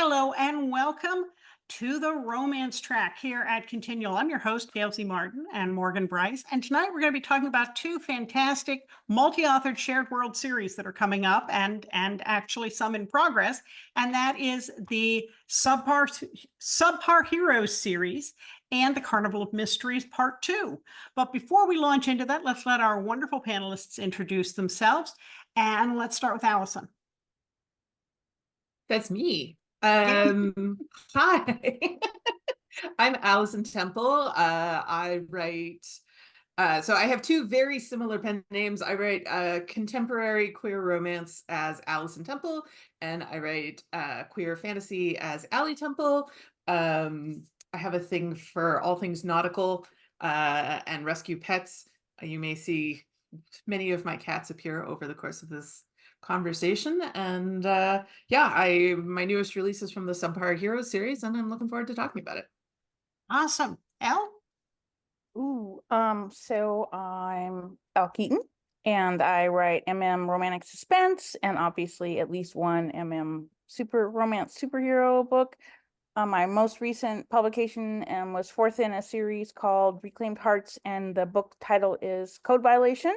Hello and welcome to the romance track here at Continual. I'm your host, Gail Z and Morgan Brice. And tonight we're going to be talking about two fantastic multi-authored shared world series that are coming up and actually some in progress. And that is the Subpar Heroes series and the Carnival of Mysteries Part 2. But before we launch into that, let's let our wonderful panelists introduce themselves. And let's start with Allison. That's me. Hi, I'm Allison Temple. I write, so I have two very similar pen names. I write contemporary queer romance as Allison Temple, and I write queer fantasy as Allie Temple. I have a thing for all things nautical and rescue pets. You may see many of my cats appear over the course of this conversation, and yeah, my newest release is from the Subpar Heroes series, and I'm looking forward to talking about it. Awesome. Elle? So I'm Elle Keaton, and I write romantic suspense, and obviously at least one super romance superhero book. My most recent publication was fourth in a series called Reclaimed Hearts, and the book title is Code Violation.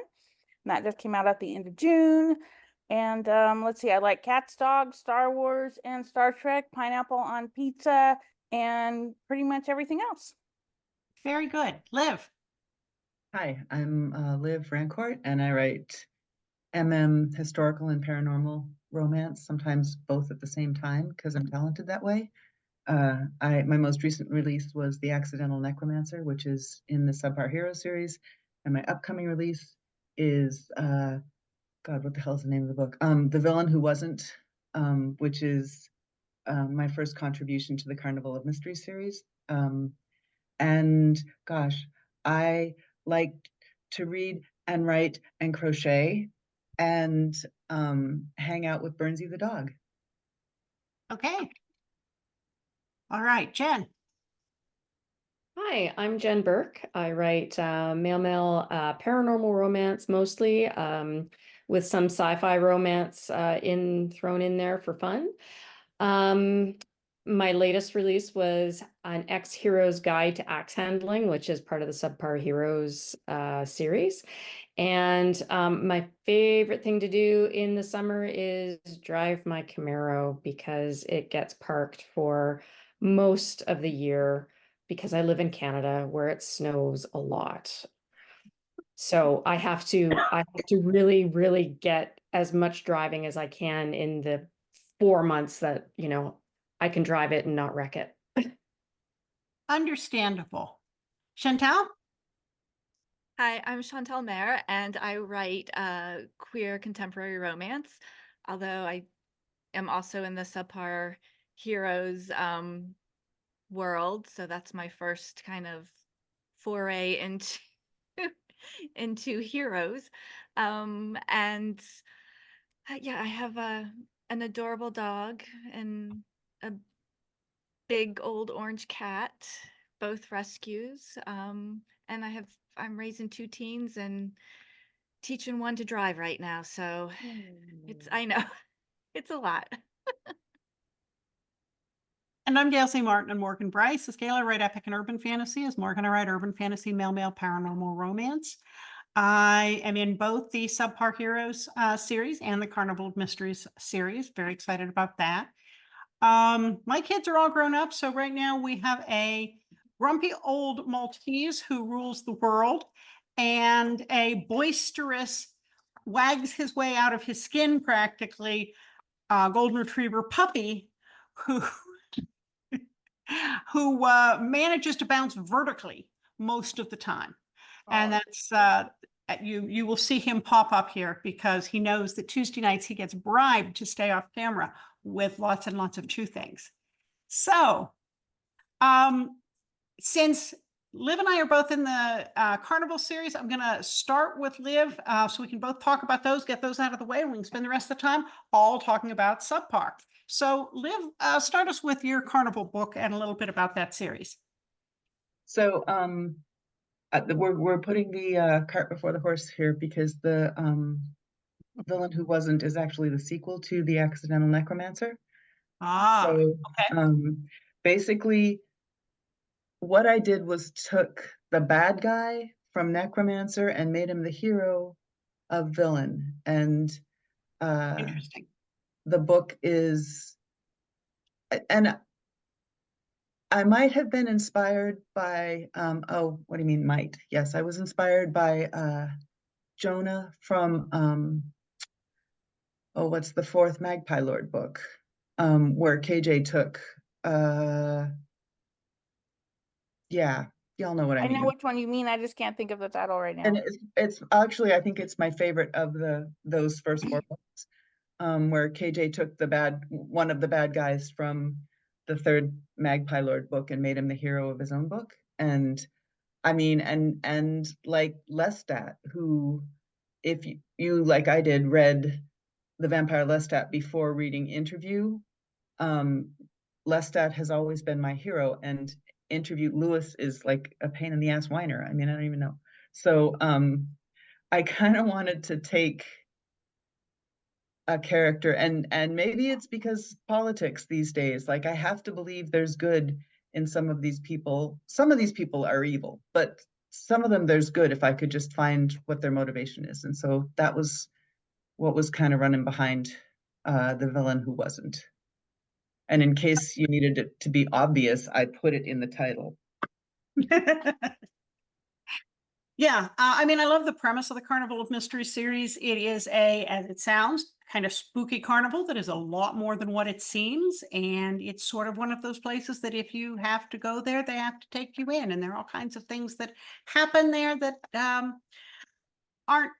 And that just came out at the end of June. And let's see, I like cats, dogs, Star Wars, and Star Trek, pineapple on pizza, and pretty much everything else. Very good. Liv? Hi, I'm Liv Rancourt, and I write historical and paranormal romance, sometimes both at the same time because I'm talented that way. My most recent release was The Accidental Necromancer, which is in the Subpar Hero series, and my upcoming release is God, what the hell is the name of the book? The Villain Who Wasn't, which is my first contribution to the Carnival of Mysteries series. And gosh, I like to read and write and crochet and hang out with Burnsy the dog. Okay. All right, Jenn. Hi, I'm Jenn Burke. I write male paranormal romance mostly, with some sci-fi romance thrown in there for fun. My latest release was an ex-hero's guide to axe handling, which is part of the Subpar Heroes series. And my favorite thing to do in the summer is drive my Camaro because it gets parked for most of the year because I live in Canada where it snows a lot. So I have to really, really get as much driving as I can in the 4 months that, I can drive it and not wreck it. Understandable. Chantal? Hi, I'm Chantal Mer, and I write queer contemporary romance, although I am also in the Subpar Heroes world, so that's my first kind of foray into into heroes. And yeah, I have an adorable dog and a big old orange cat, both rescues. And I'm raising two teens and teaching one to drive right now. So I know, it's a lot. And I'm Gail Z and Morgan Brice. As Gail, I write epic and urban fantasy. As Morgan, I write urban fantasy, male paranormal romance. I am in both the Subpar Heroes series and the Carnival of Mysteries series. Very excited about that. My kids are all grown up, so right now we have a grumpy old Maltese who rules the world and a boisterous, wags his way out of his skin practically, golden retriever puppy who manages to bounce vertically most of the time. And that's you will see him pop up here because he knows that Tuesday nights he gets bribed to stay off camera with lots and lots of chew things. So since Liv and I are both in the Carnival series, I'm going to start with Liv so we can both talk about those, get those out of the way, and we can spend the rest of the time all talking about Subpar. So Liv, start us with your Carnival book and a little bit about that series. So we're putting the cart before the horse here because the Villain Who Wasn't is actually the sequel to The Accidental Necromancer. Ah, So, okay. basically, what I did was took the bad guy from Necromancer and made him the hero of villain. And Interesting. the book is, and I might have been inspired by, oh, what do you mean might? Yes, I was inspired by Jonah from, oh, what's the fourth Magpie Lord book? Where KJ took, yeah, y'all know what I I know mean. which one you mean. I just can't think of the title right now. And it's actually, I think it's my favorite of those first four books, where KJ took one of the bad guys from the third Magpie Lord book and made him the hero of his own book. And I mean, and like Lestat, who, if you like I did, read the Vampire Lestat before reading Interview, Lestat has always been my hero, and Interview Lewis is like a pain in the ass whiner. I mean, I don't even know. So I kind of wanted to take a character, and maybe it's because politics these days, like I have to believe there's good in some of these people. Some of these people are evil, but some of them there's good if I could just find what their motivation is. And so that was what was kind of running behind the villain who wasn't. And in case you needed it to be obvious, I put it in the title. Yeah, I mean, I love the premise of the Carnival of Mystery series. It is as it sounds, kind of spooky carnival that is a lot more than what it seems. And it's sort of one of those places that if you have to go there, they have to take you in. And there are all kinds of things that happen there that aren't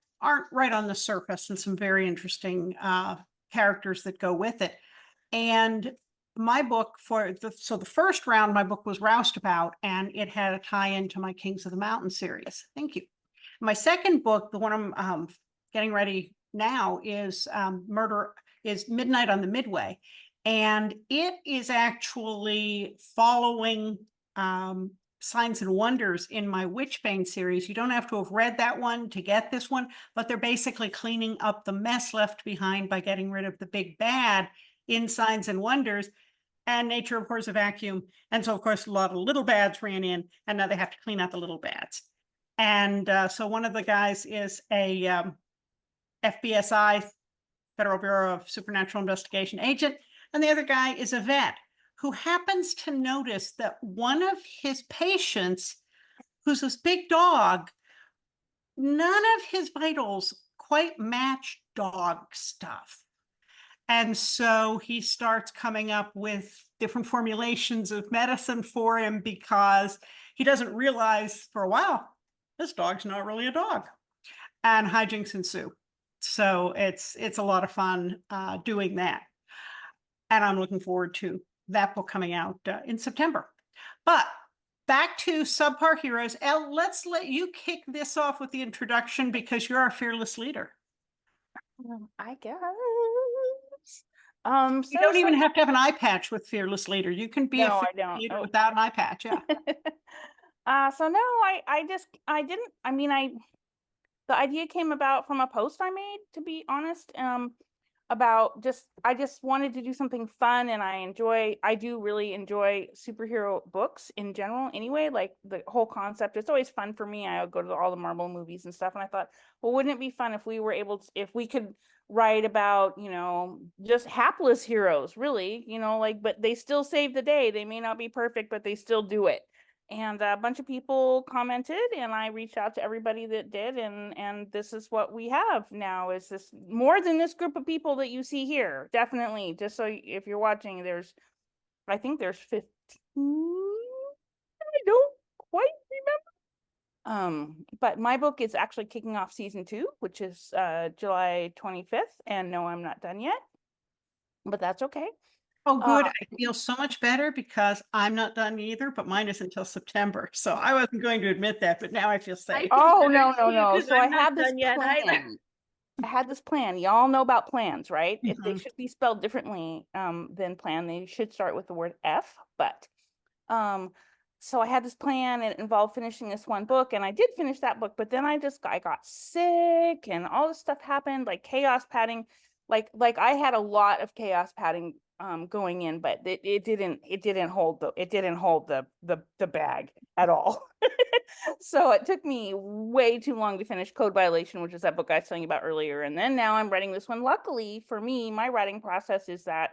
right on the surface, and some very interesting characters that go with it. And my book so the first round, my book was Roustabout, and it had a tie into my Kings of the Mountain series. Thank you. My second book, the one I'm getting ready now, is Midnight on the Midway. And it is actually following Signs and Wonders in my Witchbane series. You don't have to have read that one to get this one, but they're basically cleaning up the mess left behind by getting rid of the big bad in Signs and Wonders. And nature, of course, a vacuum. And so, of course, a lot of little bads ran in, and now they have to clean out the little bads. And so one of the guys is a FBSI, Federal Bureau of Supernatural Investigation agent, and the other guy is a vet who happens to notice that one of his patients, who's this big dog, none of his vitals quite match dog stuff. And so he starts coming up with different formulations of medicine for him, because he doesn't realize for a while, this dog's not really a dog. And hijinks ensue. So it's a lot of fun doing that. And I'm looking forward to that book coming out in September. But back to Subpar Heroes. Elle, let's let you kick this off with the introduction, because you're our fearless leader. I guess. You don't even have to have an eye patch with fearless leader. You can be No, a I don't. leader Oh. without an eye patch. Yeah. So no, I didn't. I mean, the idea came about from a post I made, to be honest. About I just wanted to do something fun, and I do really enjoy superhero books in general anyway. Like the whole concept, it's always fun for me. I go to all the Marvel movies and stuff, and I thought, well, wouldn't it be fun if we were able to, if we could write about, just hapless heroes, really, like, but they still save the day. They may not be perfect, but they still do it. And a bunch of people commented, and I reached out to everybody that did, and this is what we have now. Is this more than this group of people that you see here? Definitely. Just so if you're watching, I think there's 15. I don't quite remember. But my book is actually kicking off season 2, which is July 25th, and no, I'm not done yet, but that's okay. Oh, good. I feel so much better, because I'm not done either, but mine is until September. So I wasn't going to admit that, but now I feel safe. Oh, no. So I I'm not had this done yet either. plan. I had this plan. Y'all know about plans, right? If they Mhm. should be spelled differently than plan, they should start with the word F. But so I had this plan, and it involved finishing this one book, and I did finish that book, but then I got sick, and all this stuff happened, like chaos padding. Like I had a lot of chaos padding going in, but it didn't hold the bag at all. So it took me way too long to finish Code Violation, which is that book I was telling you about earlier. And then now I'm writing this one. Luckily for me, my writing process is that,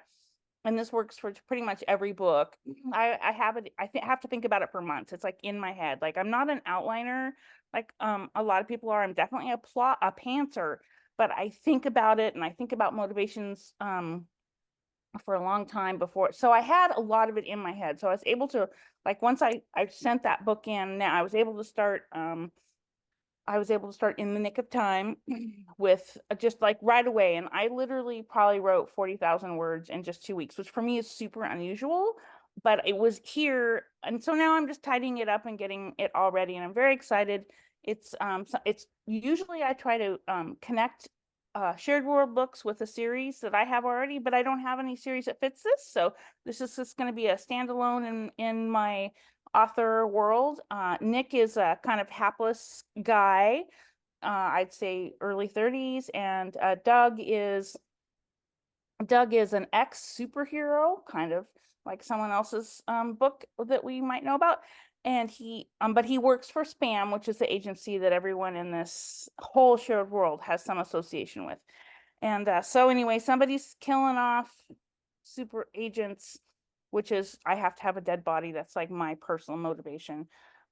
and this works for pretty much every book, I have to think about it for months. It's like in my head. Like I'm not an outliner like a lot of people are. I'm definitely a pantser, but I think about it and I think about motivations for a long time before. So I had a lot of it in my head. So I was able to, like, once I sent that book in, now I was able to start in the nick of time with just like right away. And I literally probably wrote 40,000 words in just 2 weeks, which for me is super unusual, but it was here. And so now I'm just tidying it up and getting it all ready. And I'm very excited. It's usually I try to connect shared world books with a series that I have already, but I don't have any series that fits this. So this is just going to be a standalone in my author world. Nick is a kind of hapless guy, I'd say early 30s, and Doug is an ex-superhero, kind of like someone else's book that we might know about. And but he works for SPAM, which is the agency that everyone in this whole shared world has some association with. And so anyway, somebody's killing off super agents, which is, I have to have a dead body. That's like my personal motivation.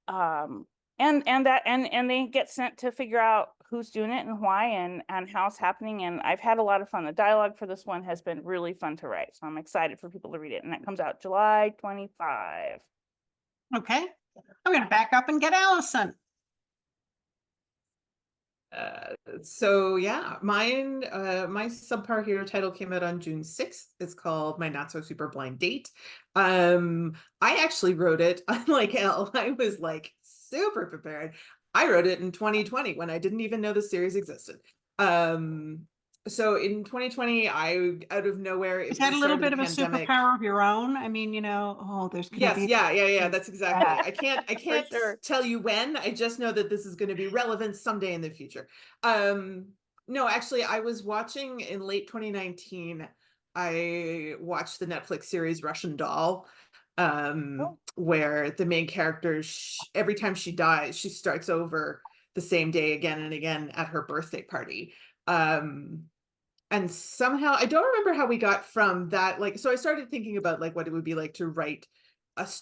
And they get sent to figure out who's doing it and why and how it's happening. And I've had a lot of fun. The dialogue for this one has been really fun to write. So I'm excited for people to read it. And that comes out July 25. Okay. I'm going to back up and get Allison. So yeah, mine, my Subpar Hero title came out on June 6th. It's called My Not So Super Blind Date. I actually wrote it, unlike Elle, I was like super prepared. I wrote it in 2020 when I didn't even know the series existed. So in 2020, I, out of nowhere, it Is that a little bit of a pandemic. superpower of your own? I mean, there's gonna Yes, be yeah, that's exactly. I can't sure. tell you when. I just know that this is going to be relevant someday in the future. No, actually, I was watching in late 2019, I watched the Netflix series Russian Doll, where the main character, every time she dies, she starts over the same day again and again at her birthday party. And somehow I don't remember how we got from that. Like, so I started thinking about like what it would be like to write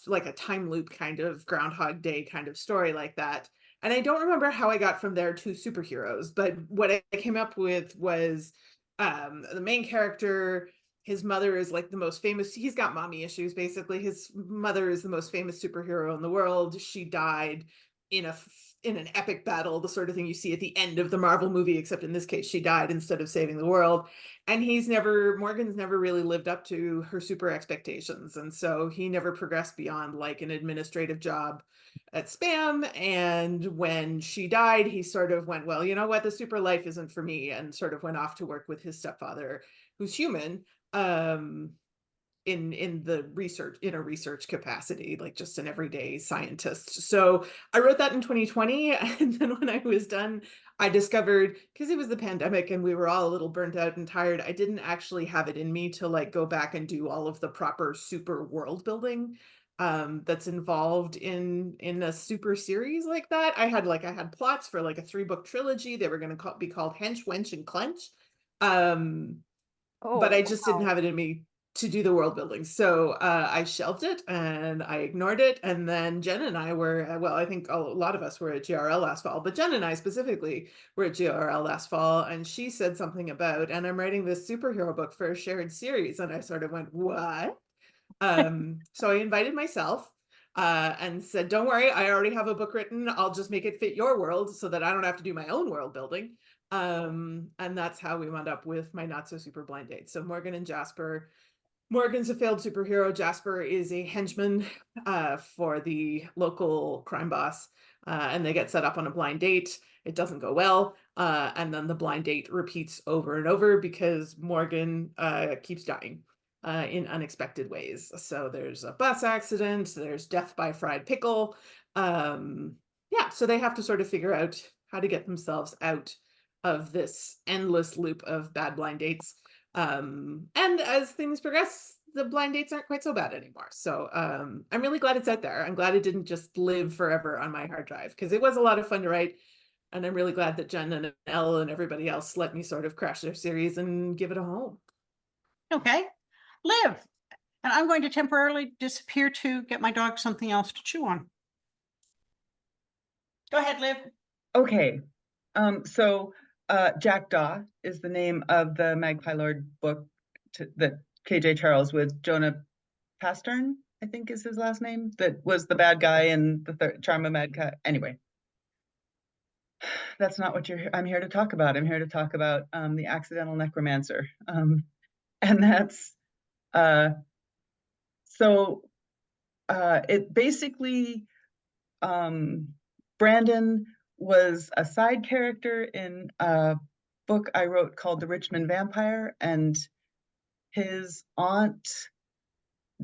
like a time loop kind of Groundhog Day kind of story like that. And I don't remember how I got from there to superheroes, but what I came up with was the main character, his mother is like the most famous, he's got mommy issues basically. His mother is the most famous superhero in the world. She died in an epic battle, the sort of thing you see at the end of the Marvel movie, except in this case, she died instead of saving the world. And Morgan's never really lived up to her super expectations. And so he never progressed beyond like an administrative job at SPAM. And when she died, he sort of went, well, you know what, the super life isn't for me, and sort of went off to work with his stepfather, who's human, in a research capacity, like just an everyday scientist. So I wrote that in 2020, and then when I was done, I discovered, because it was the pandemic and we were all a little burnt out and tired, I didn't actually have it in me to like go back and do all of the proper super world building that's involved in a super series like that. I had plots for like a 3-book trilogy. They were going to be called Hench, Wench, and Clench. But I just didn't have it in me to do the world building. So I shelved it and I ignored it. And then Jen and I were, well, I think a lot of us were at GRL last fall, but Jen and I specifically were at GRL last fall. And she said something about, and I'm writing this superhero book for a shared series. And I sort of went, what? So I invited myself and said, don't worry, I already have a book written. I'll just make it fit your world so that I don't have to do my own world building. And that's how we wound up with My Not So Super Blind Date. So Morgan and Jasper. Morgan's a failed superhero. Jasper is a henchman for the local crime boss, and they get set up on a blind date. It doesn't go well, and then the blind date repeats over and over because Morgan keeps dying in unexpected ways. So there's a bus accident, there's death by fried pickle. Yeah, so they have to sort of figure out how to get themselves out of this endless loop of bad blind dates. And as things progress, the blind dates aren't quite so bad anymore. So I'm really glad it's out there. I'm glad it didn't just live forever on my hard drive, because it was a lot of fun to write. And I'm really glad that Jenn and Elle and everybody else let me sort of crash their series and give it a home. Okay, Liv, and I'm going to temporarily disappear to get my dog something else to chew on. Go ahead, Liv. Okay, so Jackdaw is the name of the Magpie Lord book that KJ Charles with Jonah Pastern, I think is his last name, that was the bad guy in the Charm of Mad Cat. Anyway, that's not what I'm here to talk about. I'm here to talk about the Accidental Necromancer. And that's it basically, Brandon was a side character in a book I wrote called The Richmond Vampire, and his aunt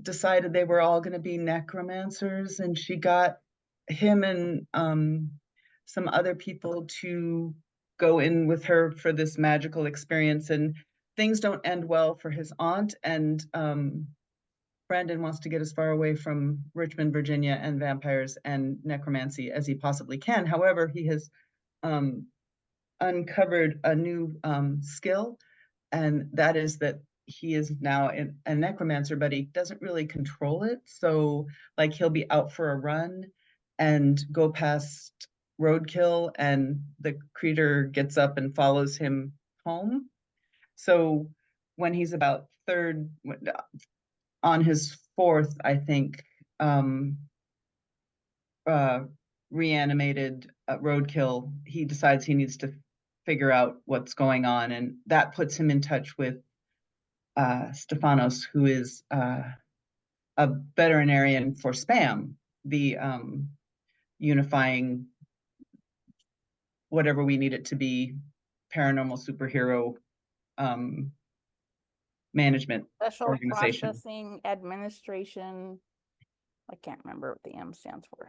decided they were all going to be necromancers, and she got him and some other people to go in with her for this magical experience, and things don't end well for his aunt, and Brandon wants to get as far away from Richmond, Virginia, and vampires and necromancy as he possibly can. However, he has uncovered a new skill, and that is that he is now a necromancer, but he doesn't really control it. So, like, he'll be out for a run and go past roadkill, and the creature gets up and follows him home. So, when he's about on his fourth, I think, reanimated roadkill, he decides he needs to figure out what's going on, and that puts him in touch with Stefanos, who is a veterinarian for SPAM, the unifying whatever we need it to be paranormal superhero management Special organization. Processing Administration. I can't remember what the M stands for.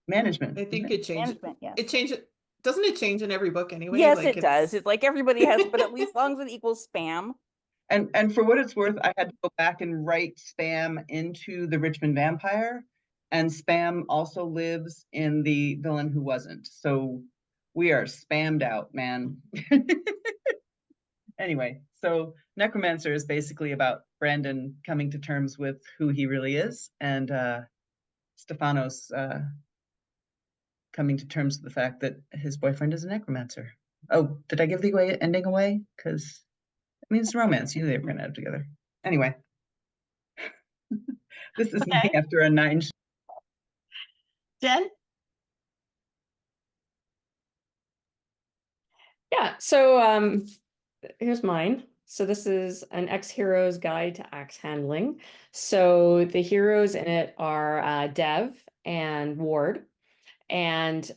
Management. I think it changed. Management, yes. It changed. Doesn't it change in every book anyway? Yes, Like, it does. It's like everybody has, but at least as long as it equals spam. And for what it's worth, I had to go back and write spam into the Richmond Vampire, and spam also lives in the Villain Who Wasn't. So we are spammed out, man. Anyway, so Necromancer is basically about Brandon coming to terms with who he really is, and Stefanos coming to terms with the fact that his boyfriend is a necromancer. Oh, did I give the ending away? Because I mean, it's romance. You knew they were going to end up together. Anyway, this is me after a 9. Jenn? Yeah, so here's mine. So this is an ex-hero's guide to axe handling. So the heroes in it are Dev and Ward. And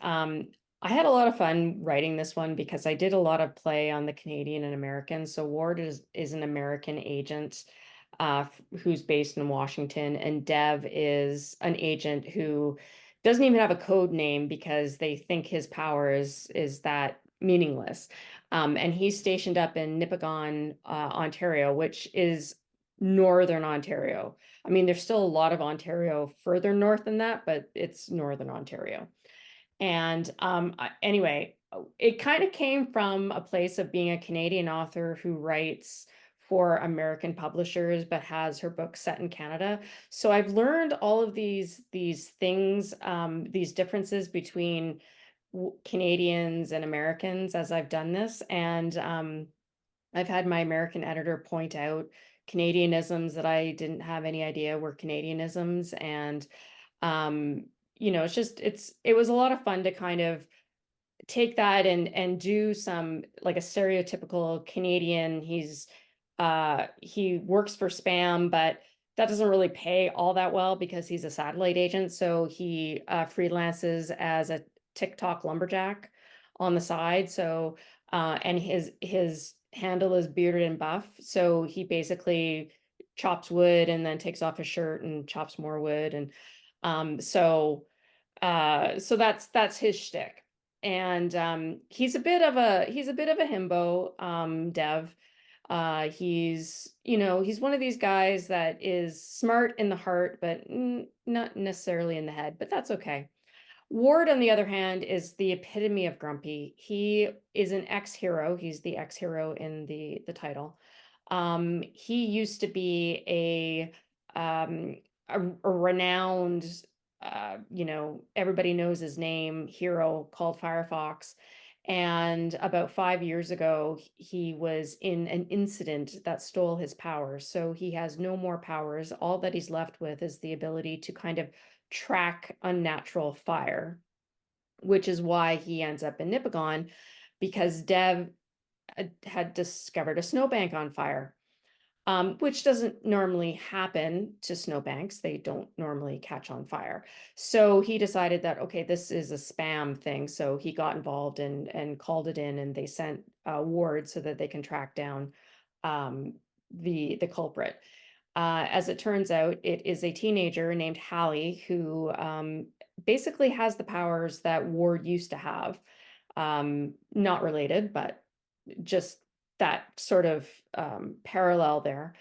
I had a lot of fun writing this one because I did a lot of play on the Canadian and American. So Ward is an American agent who's based in Washington, and Dev is an agent who doesn't even have a code name because they think his power is that meaningless. And he's stationed up in Nipigon, Ontario, which is Northern Ontario. I mean, there's still a lot of Ontario further north than that, but it's Northern Ontario. And anyway, it kind of came from a place of being a Canadian author who writes for American publishers, but has her books set in Canada. So I've learned all of these things, these differences between Canadians and Americans as I've done this. And I've had my American editor point out Canadianisms that I didn't have any idea were Canadianisms. And you know, it was a lot of fun to kind of take that and do some, like, a stereotypical Canadian. He works for SPAM, but that doesn't really pay all that well because he's a satellite agent. So he freelances as a TikTok lumberjack on the side. So and his handle is Bearded and Buff. So he basically chops wood and then takes off his shirt and chops more wood. And so that's his shtick. And he's a bit of a himbo, Dev. He's, he's one of these guys that is smart in the heart, but not necessarily in the head, but that's okay. Ward, on the other hand, is the epitome of grumpy. He is an ex-hero. He's the ex-hero in the title. He used to be a renowned, everybody knows his name, hero called Firefox. And about 5 years ago, he was in an incident that stole his powers. So he has no more powers. All that he's left with is the ability to kind of track unnatural fire, which is why he ends up in Nipigon, because Dev had discovered a snowbank on fire, which doesn't normally happen to snowbanks. They don't normally catch on fire. So he decided that, okay, this is a spam thing. So he got involved and called it in, and they sent Ward so that they can track down the culprit. As it turns out, it is a teenager named Hallie who basically has the powers that Ward used to have. Not related, but just that sort of parallel there.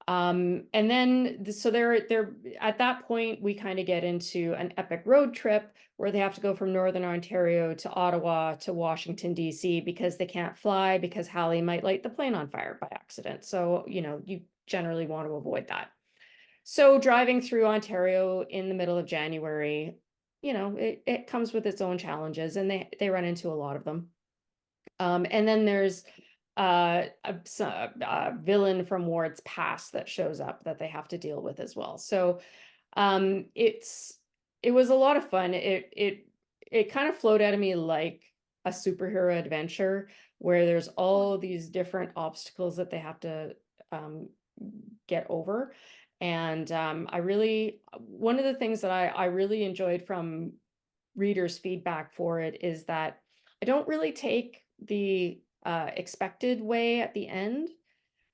And then, so they're at that point, we kind of get into an epic road trip where they have to go from Northern Ontario to Ottawa to Washington, D.C. because they can't fly because Hallie might light the plane on fire by accident. So, you generally want to avoid that. So driving through Ontario in the middle of January, it comes with its own challenges, and they run into a lot of them. And then there's a villain from Ward's past that shows up that they have to deal with as well. So it was a lot of fun. It kind of flowed out of me like a superhero adventure where there's all these different obstacles that they have to get over. And one of the things that I really enjoyed from readers' feedback for it is that I don't really take the expected way at the end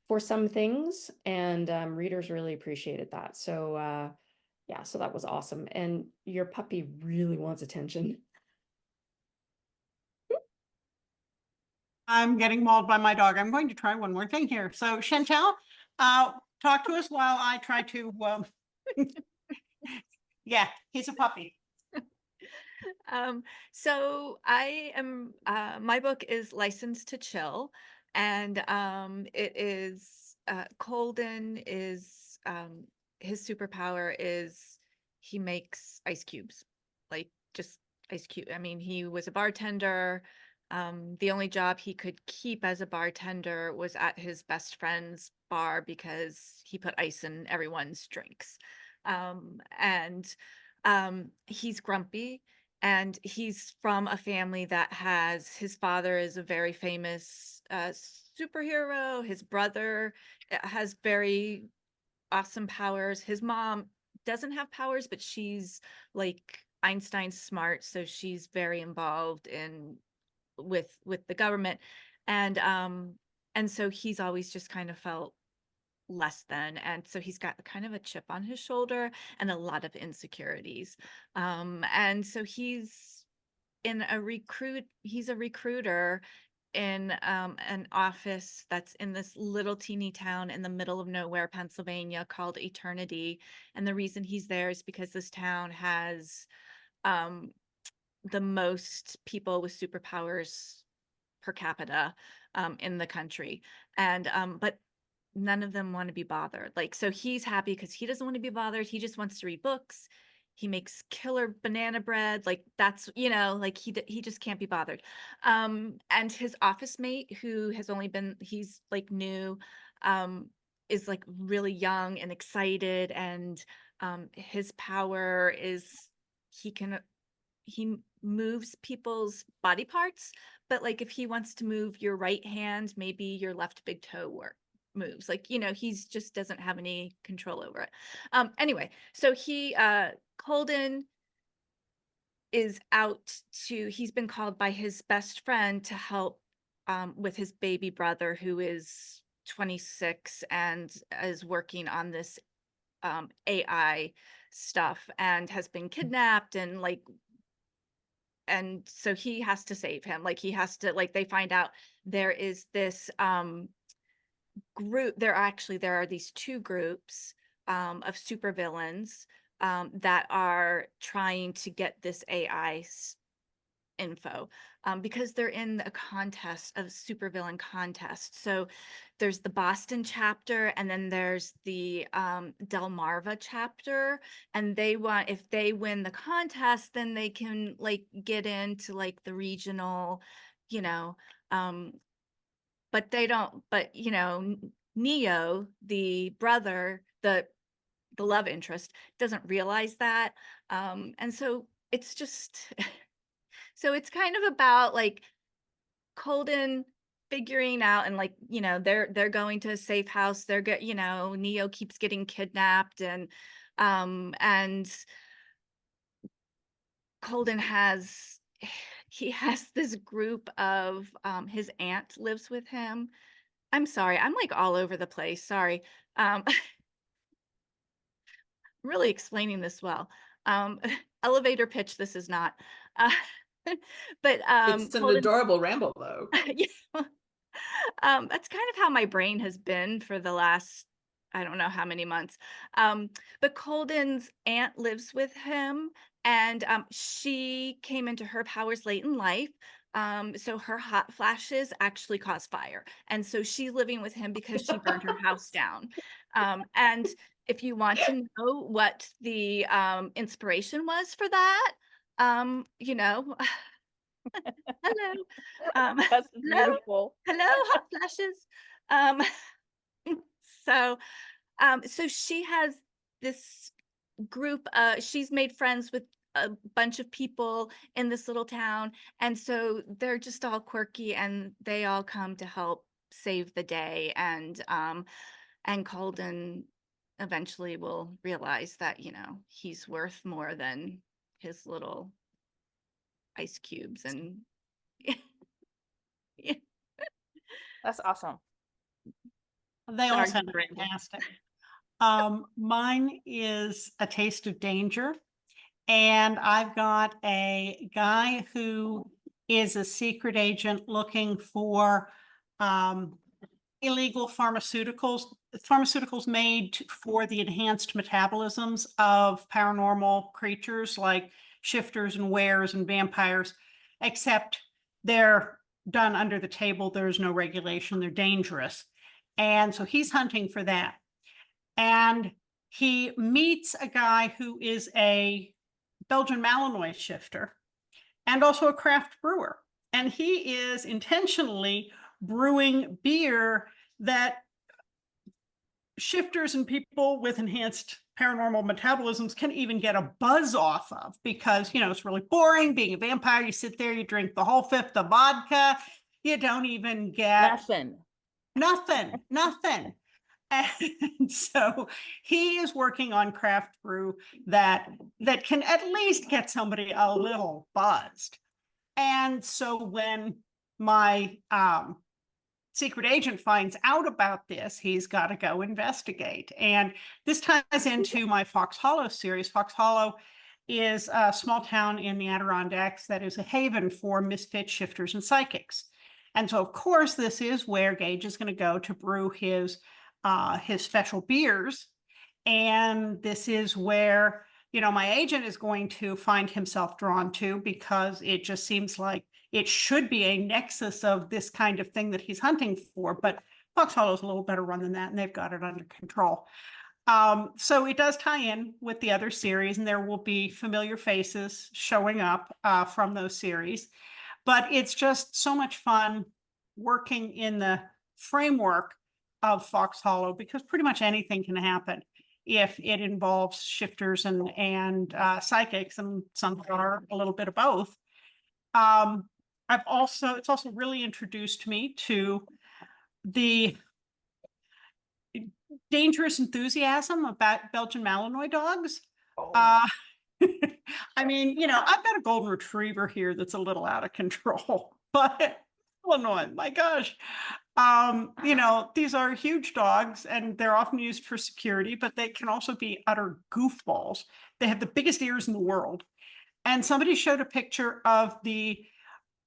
for some things, and readers really appreciated that. So yeah, so that was awesome. And your puppy really wants attention. I'm getting mauled by my dog. I'm going to try one more thing here. So Chantal, talk to us while I try to, yeah, he's a puppy. So I am, my book is Licensed to Chill, and it is, Colden is, his superpower is he makes ice cubes, like just ice cube. I mean, he was a bartender. The only job he could keep as a bartender was at his best friend's bar because he put ice in everyone's drinks. And he's grumpy, and he's from a family that his father is a very famous superhero. His brother has very awesome powers. His mom doesn't have powers, but she's like Einstein smart, so she's very involved with the government, and so he's always just kind of felt less than, and so he's got kind of a chip on his shoulder and a lot of insecurities, and so he's a recruiter in an office that's in this little teeny town in the middle of nowhere, Pennsylvania, called Eternity. And the reason he's there is because this town has the most people with superpowers per capita in the country, and but none of them want to be bothered. Like, so he's happy because he doesn't want to be bothered. He just wants to read books. He makes killer banana bread. Like, that's, like he just can't be bothered. And his office mate, who has only been, he's like new, is like really young and excited. And his power is he moves people's body parts, but like if he wants to move your right hand, maybe your left big toe moves. Like, he's just doesn't have any control over it. Anyway, so Colden is he's been called by his best friend to help with his baby brother, who is 26 and is working on this AI stuff and has been kidnapped, and so he has to save him. Like, he has to, like, they find out there is this there are these two groups of supervillains that are trying to get this AI info because they're in a contest, a supervillain contest. So there's the Boston chapter, and then there's the Delmarva chapter, and they want, if they win the contest, then they can like get into like the regional, you know, but they don't, but you know, Neo, the brother, the love interest, doesn't realize that. And so it's just so it's kind of about like Colden figuring out, and like, you know, they're going to a safe house, you know, Neo keeps getting kidnapped, and Colden has he has this group of his aunt lives with him. I'm sorry, I'm like all over the place. Sorry. Really explaining this well. Elevator pitch, this is not. But It's an adorable ramble though. yeah. That's kind of how my brain has been for the last, I don't know how many months. But Colden's aunt lives with him, and she came into her powers late in life. So her hot flashes actually cause fire. And so she's living with him because she burned her house down. And if you want to know what the inspiration was for that, you know, hello. That's Hello, beautiful. hello, hot flashes. Um, so, so she has this group. She's made friends with a bunch of people in this little town, and so they're just all quirky, and they all come to help save the day. And Colden eventually will realize that, you know, he's worth more than his little ice cubes. And yeah. That's awesome. They all Sorry sound for the ramble. fantastic. Mine is A Taste of Danger. And I've got a guy who is a secret agent looking for illegal pharmaceuticals made for the enhanced metabolisms of paranormal creatures like shifters and wares and vampires, except they're done under the table. There's no regulation. They're dangerous. And so he's hunting for that. And he meets a guy who is a Belgian Malinois shifter and also a craft brewer. And he is intentionally brewing beer that shifters and people with enhanced paranormal metabolisms can even get a buzz off of, because, you know, it's really boring being a vampire. You sit there, you drink the whole fifth of vodka. You don't even get nothing. And so he is working on craft brew that can at least get somebody a little buzzed. And so when my secret agent finds out about this, he's got to go investigate. And this ties into my Fox Hollow series. Fox Hollow is a small town in the Adirondacks that is a haven for misfit shifters and psychics. And so, of course, this is where Gage is going to go to brew his special beers. And this is where, you know, my agent is going to find himself drawn to, because it just seems like it should be a nexus of this kind of thing that he's hunting for. But Fox Hollow is a little better run than that, and they've got it under control. So it does tie in with the other series, and there will be familiar faces showing up from those series. But it's just so much fun working in the framework of Fox Hollow, because pretty much anything can happen if it involves shifters and psychics, and some are a little bit of both. It's also really introduced me to the dangerous enthusiasm about Belgian Malinois dogs. I mean, you know, I've got a golden retriever here that's a little out of control, but Illinois, my gosh. You know, these are huge dogs, and they're often used for security, but they can also be utter goofballs. They have the biggest ears in the world. And somebody showed a picture of the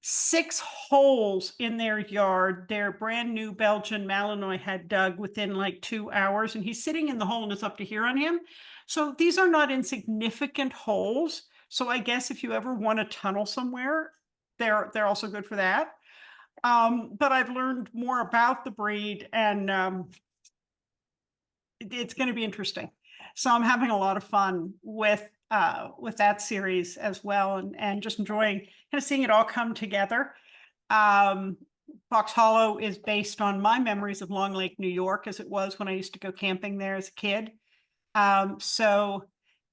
6 holes in their yard. Their brand new Belgian Malinois had dug within like 2 hours, and he's sitting in the hole and it's up to here on him. So these are not insignificant holes. So I guess if you ever want to tunnel somewhere, they're also good for that. But I've learned more about the breed, and it's going to be interesting. So I'm having a lot of fun with that series as well, and just enjoying kind of seeing it all come together. Fox Hollow is based on my memories of Long Lake, New York, as it was when I used to go camping there as a kid. So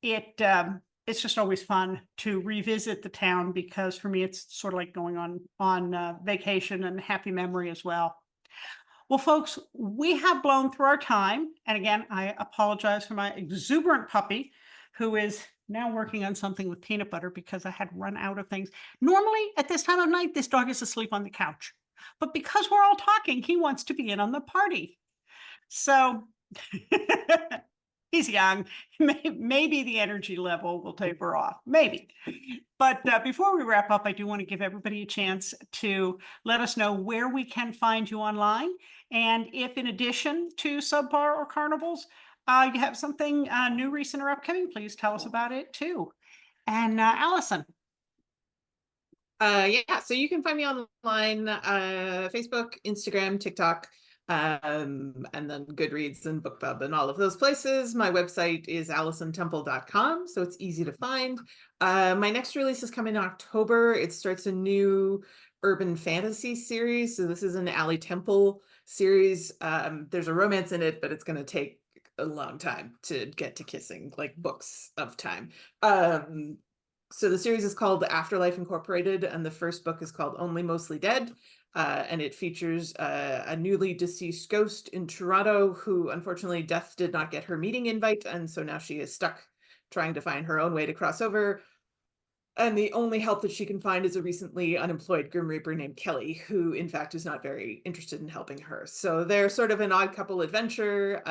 it's just always fun to revisit the town, because for me it's sort of like going on vacation, and happy memory as well. Well, folks, we have blown through our time. And again, I apologize for my exuberant puppy, who is now working on something with peanut butter because I had run out of things. Normally, at this time of night, this dog is asleep on the couch. But because we're all talking, he wants to be in on the party. So he's young. Maybe the energy level will taper off. Maybe. But before we wrap up, I do want to give everybody a chance to let us know where we can find you online. And if, in addition to Subpar or Carnivals, you have something new, recent, or upcoming, please tell us about it too. And Allison. Yeah, so you can find me online, Facebook, Instagram, TikTok, and then Goodreads and BookBub and all of those places. My website is allisontemple.com, so it's easy to find. My next release is coming in October. It starts a new urban fantasy series. So this is an Alley Temple series. There's a romance in it, but it's going to take a long time to get to kissing, like books of time. So the series is called Afterlife Incorporated, and the first book is called Only Mostly Dead. And it features a newly deceased ghost in Toronto who, unfortunately, death did not get her meeting invite, and so now she is stuck trying to find her own way to cross over. And the only help that she can find is a recently unemployed Grim Reaper named Kelly, who in fact is not very interested in helping her. So they're sort of an odd couple adventure.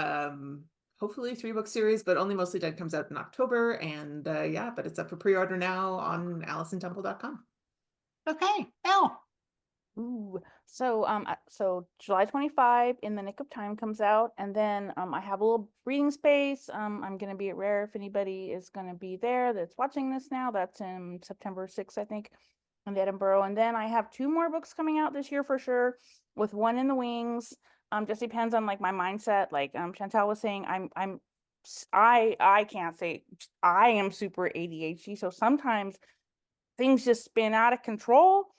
Hopefully 3-book series, but Only Mostly Dead comes out in October. And yeah, but it's up for pre-order now on allisontemple.com. Okay, Elle. Ooh, so July 25, In the Nick of Time comes out, and then I have a little reading space. I'm gonna be at Rare if anybody is gonna be there that's watching this now. That's in September 6th, I think, in Edinburgh. And then I have 2 more books coming out this year for sure, with one in the wings. Just depends on like my mindset. Like Chantal was saying, I can't say I am super ADHD, so sometimes things just spin out of control.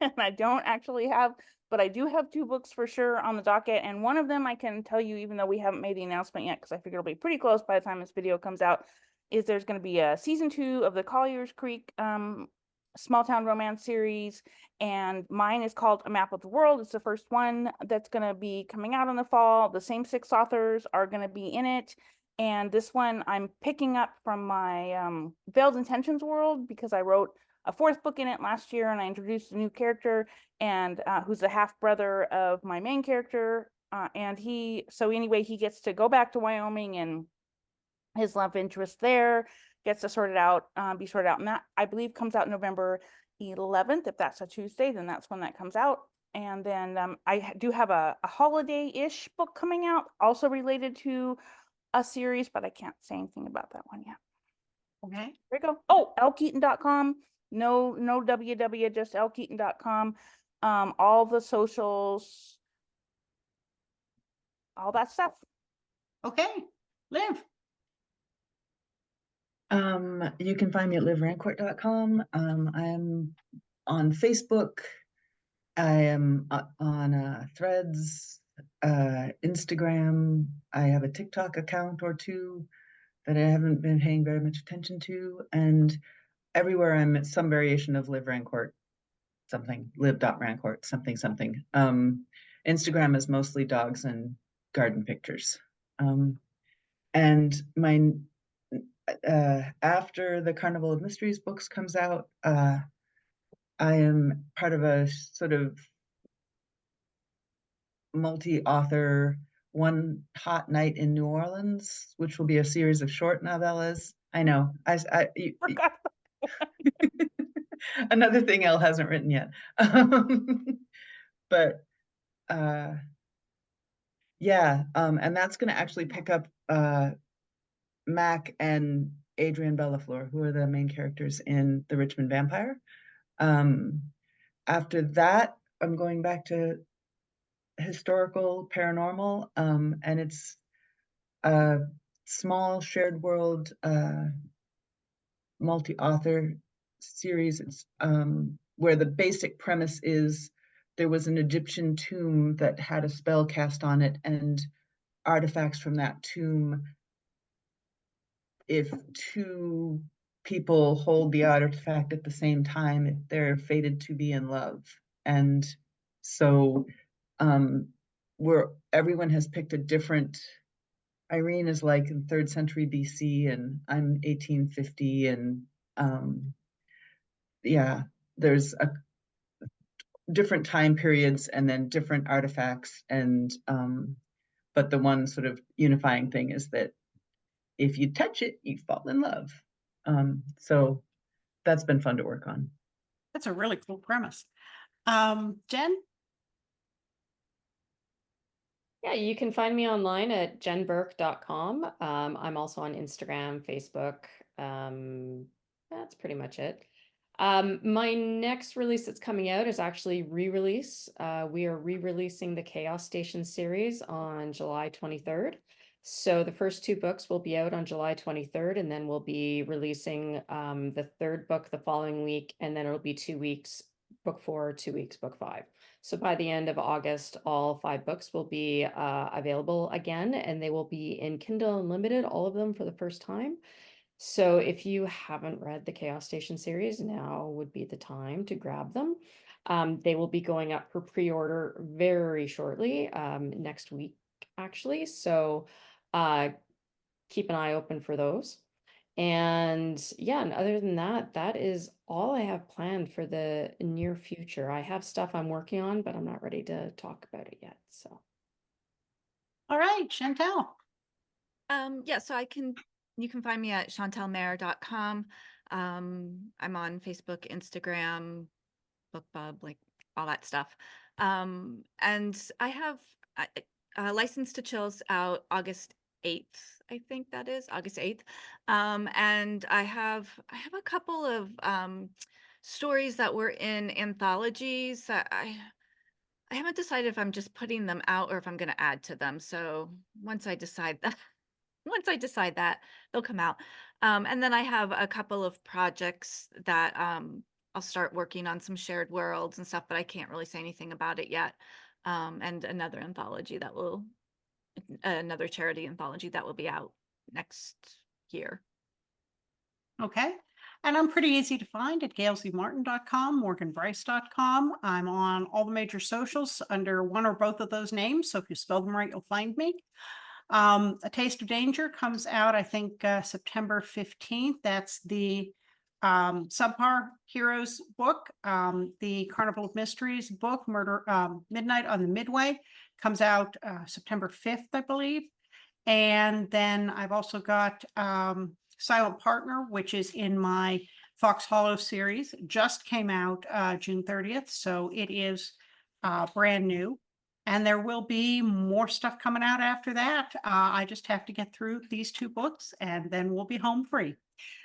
And I don't actually have, but I do have 2 books for sure on the docket. And one of them I can tell you, even though we haven't made the announcement yet, because I figure it'll be pretty close by the time this video comes out, is there's going to be a season 2 of the Collier's Creek small town romance series. And mine is called A Map of the World. It's the first one that's going to be coming out in the fall. The same 6 authors are going to be in it. And this one I'm picking up from my Veiled Intentions world, because I wrote a 4th book in it last year, and I introduced a new character, and who's the half brother of my main character. And he gets to go back to Wyoming, and his love interest there gets to be sorted out. And that, I believe, comes out November 11th. If that's a Tuesday, then that's when that comes out. And then I do have a holiday-ish book coming out, also related to a series, but I can't say anything about that one yet. Okay. There you go. Oh, ellekeaton.com. No www, just ellekeaton.com. All the socials, all that stuff. Okay. Liv. You can find me at livrancourt.com. I'm on Facebook. I am on Threads, Instagram. I have a TikTok account or 2 that I haven't been paying very much attention to. And everywhere I'm at some variation of Liv Rancourt, something, liv.rancourt, something. Instagram is mostly dogs and garden pictures. And my after the Carnival of Mysteries books comes out, I am part of a sort of multi-author One Hot Night in New Orleans, which will be a series of short novellas. I know. You Forgot. Another thing Elle hasn't written yet. But yeah, and that's going to actually pick up Mac and Adrienne Bellafleur, who are the main characters in The Richmond Vampire. After that, I'm going back to historical paranormal, and it's a small shared world multi-author series. It's where the basic premise is there was an Egyptian tomb that had a spell cast on it, and artifacts from that tomb, if two people hold the artifact at the same time, they're fated to be in love. And so everyone has picked a different. Irene is like in 3rd century BC, and I'm 1850, and yeah, there's a different time periods and then different artifacts, and but the one sort of unifying thing is that if you touch it, you fall in love. So that's been fun to work on. That's a really cool premise. Jen? Yeah, you can find me online at jennburke.com. I'm also on Instagram, Facebook. That's pretty much it. My next release that's coming out is actually re-release. We are re-releasing the Chaos Station series on July 23rd. So the first 2 books will be out on July 23rd, and then we'll be releasing the 3rd book the following week, and then it'll be 2 weeks, book 4, 2 weeks, book 5. So by the end of August, all 5 books will be available again, and they will be in Kindle Unlimited, all of them for the first time. So if you haven't read the Chaos Station series, now would be the time to grab them. They will be going up for pre-order very shortly, next week, actually. So keep an eye open for those. And yeah, and other than that, that is all I have planned for the near future. I have stuff I'm working on, but I'm not ready to talk about it yet. So, All right, Chantal. Yeah, so you can find me at chantalmer.com. I'm on Facebook, Instagram, BookBub, like all that stuff. And I have License to Chill's out August 8th, I think that is August 8th. And I have a couple of stories that were in anthologies that I haven't decided if I'm just putting them out or if I'm going to add to them. So once I decide that, they'll come out. And then I have a couple of projects that I'll start working on, some shared worlds and stuff, but I can't really say anything about it yet. And another charity anthology that will be out next year. Okay. And I'm pretty easy to find at gailzmartin.com, morganbrice.com. I'm on all the major socials under one or both of those names. So if you spell them right, you'll find me. A Taste of Danger comes out, I think, September 15th. That's the Subpar Heroes book. The Carnival of Mysteries book, Midnight on the Midway, comes out September 5th, I believe. And then I've also got Silent Partner, which is in my Fox Hollow series, just came out June 30th. So it is brand new. And there will be more stuff coming out after that. I just have to get through these 2 books and then we'll be home free.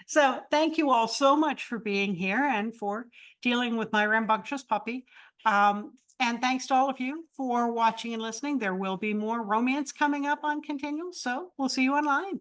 So thank you all so much for being here and for dealing with my rambunctious puppy. And thanks to all of you for watching and listening. There will be more romance coming up on Continual. So we'll see you online.